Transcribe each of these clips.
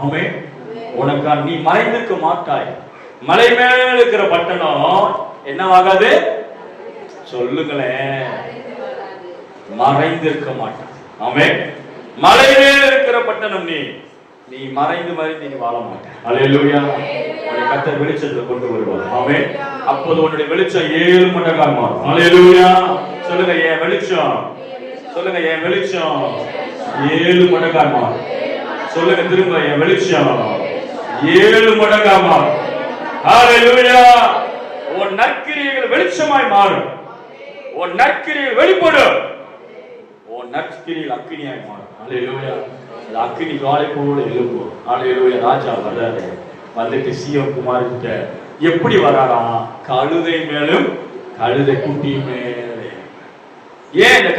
ஆமென். உனக்கு நீ மறைந்திருக்க மாட்டாய். மலை மேல இருக்கிற பட்டணம் என்னவாகாது? சொல்லுங்களேன், மறைந்திருக்க மாட்டாய். ஆமென். மலை மேல இருக்கிற பட்டணம் நீ மறைந்து நீ வாழ மாட்டாய். அல்லேலூயா. உன்னை கர்த்தர் வெளிச்சத்துல கொண்டு வருவார். ஆமென். அப்போது உன்னுடைய வெளிச்சம் 7 மடங்கா மாறும். அல்லேலூயா. சொல்லுங்க, என் வெளிச்சம். சொல்லுங்க, என் வெளிச்சம் 7 மடங்கா மாறும். சொல்லுங்க திரும்ப, என் வெளிச்சம் 7 மடங்கா மாறும். ஹalleluya. உன் நற்கிரியைகள் வெளிச்சமாய் மாறும். உன் நற்கிரியைகள் வெளிப்படும். உன் நற்கிரியைகள் அக்கினியாய் மாறும். ஹalleluya. அந்த அக்கினி காலை போல எழும்பும். ஹalleluya. ராஜா வர்றாரு. வந்துட்டு சீயோன் குமார் கிட்ட எப்படி வராராம்? கழுதை மேலும் கழுதை குட்டி மேலே. ஏன் இந்த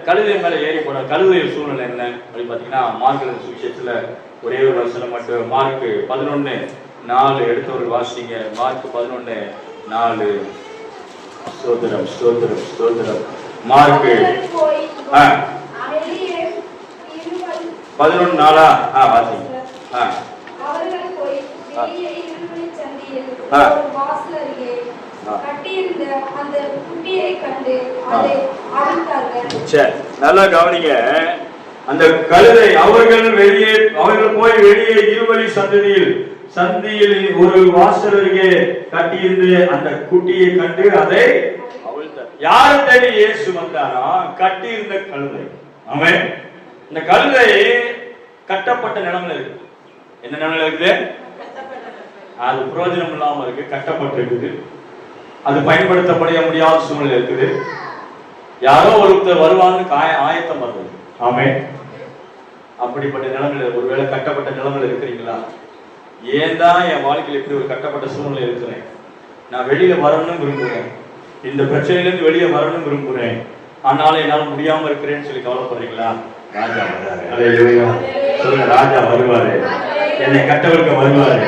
கழுதை மேல ஏறி போற? கழுதை சூழ்நிலை என்ன அப்படி பாத்தீங்கன்னா, மார்க் சுவிசேஷத்துல ஒரே ஒரு வசனம் மட்டும், மார்க் 11:4 எடுத்தவர்கள் வாசிங்க. மார்க் 11:4. ஸ்தோத்திரம் ஸ்தோத்திரம் ஸ்தோத்திரம். மார்க் 11:4 வாசிங்க. நல்லா கவனிங்க. அந்த கழுதை அவர்கள் போய் வெளியே இருவழி சந்தியில் ஒரு வாசல் அருகே கட்டியிருந்து அந்த குட்டியை கண்டு அதை அவிழ்த்தார். யாரை தேடி இயேசு வந்தாரா? கட்டியிருந்த கழுதை. ஆமென். இந்த கழுதை கட்டப்பட்ட நிலம்ல இருக்கு. என்ன நிலம்ல இருக்குது? அது பிரயோஜனம் இல்லாம இருக்கு, கட்டப்பட்டு இருக்குது. அது பயன்படுத்தப்பட முடியாத சூழ்நிலை இருக்குது. யாரோ ஒருத்தர் வருவான்னு ஆயத்தம் வருது. ஆமென். அப்படிப்பட்ட நிலங்கள், ஒருவேளை கட்டப்பட்ட நிலங்கள் இருக்கிறீங்களா? ஏன் தான் என் வாழ்க்கையில் இப்படி ஒரு கட்டப்பட்ட சூழ்நிலை இருக்கிறேன்? நான் வெளியில வரணும்னு விரும்புகிறேன், இந்த பிரச்சனையிலிருந்து வெளியே வரணும்னு விரும்புகிறேன், ஆனாலும் என்னால் முடியாம இருக்கிறேன்னு சொல்லி கவலைப்படுறீங்களா? ராஜா வர்றாரு. அல்லேலூயா. சொல்லுங்க, ராஜா வருவாரு. என்னை கட்டவிழ்க்க வருவாரு.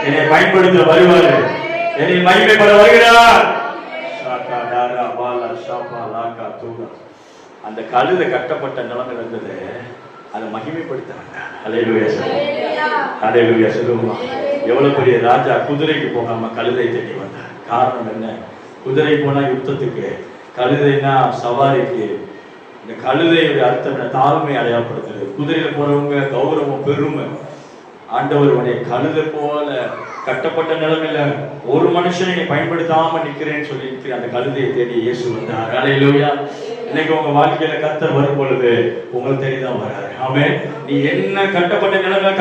என்னை பயன்படுத்த வருவாரு. என்னை மகிமைப்பட வருகிறார். அந்த கழுதை கட்டப்பட்ட நிலைமை இருந்தது, அதை மகிமைப்படுத்த வேண்டாம். அல்லேலூயா சொல்லுங்க. அல்லேலூயா சொல்லுமா. எவ்வளவு பெரிய ராஜா குதிரைக்கு போகாம கழுதை தேடி வந்தார். காரணம் என்ன? குதிரை போனா யுத்தத்துக்கு, கழுதைனா சவாரிக்கு. இந்த கழுதையுடைய அர்த்தம் தாழ்மை அடையாளப்படுத்துறது. குதிரையில போறவங்க கௌரவம், பெருமை. ஆண்டவர் உன்னை கழுதை போல கட்டப்பட்ட நிலைமையில ஒரு மனுஷனை நீ பயன்படுத்தாம நிக்கிறேன்னு சொல்லி அந்த கழுதையை தேடி இயேசு வந்தார். அல்லேலூயா. இன்னைக்கு உங்க வாழ்க்கையில கர்த்தர் வரும் பொழுது உங்களுக்கு தேடிதான் வராரு. ஆமென். நீ என்ன கட்டப்பட்ட நிலைமை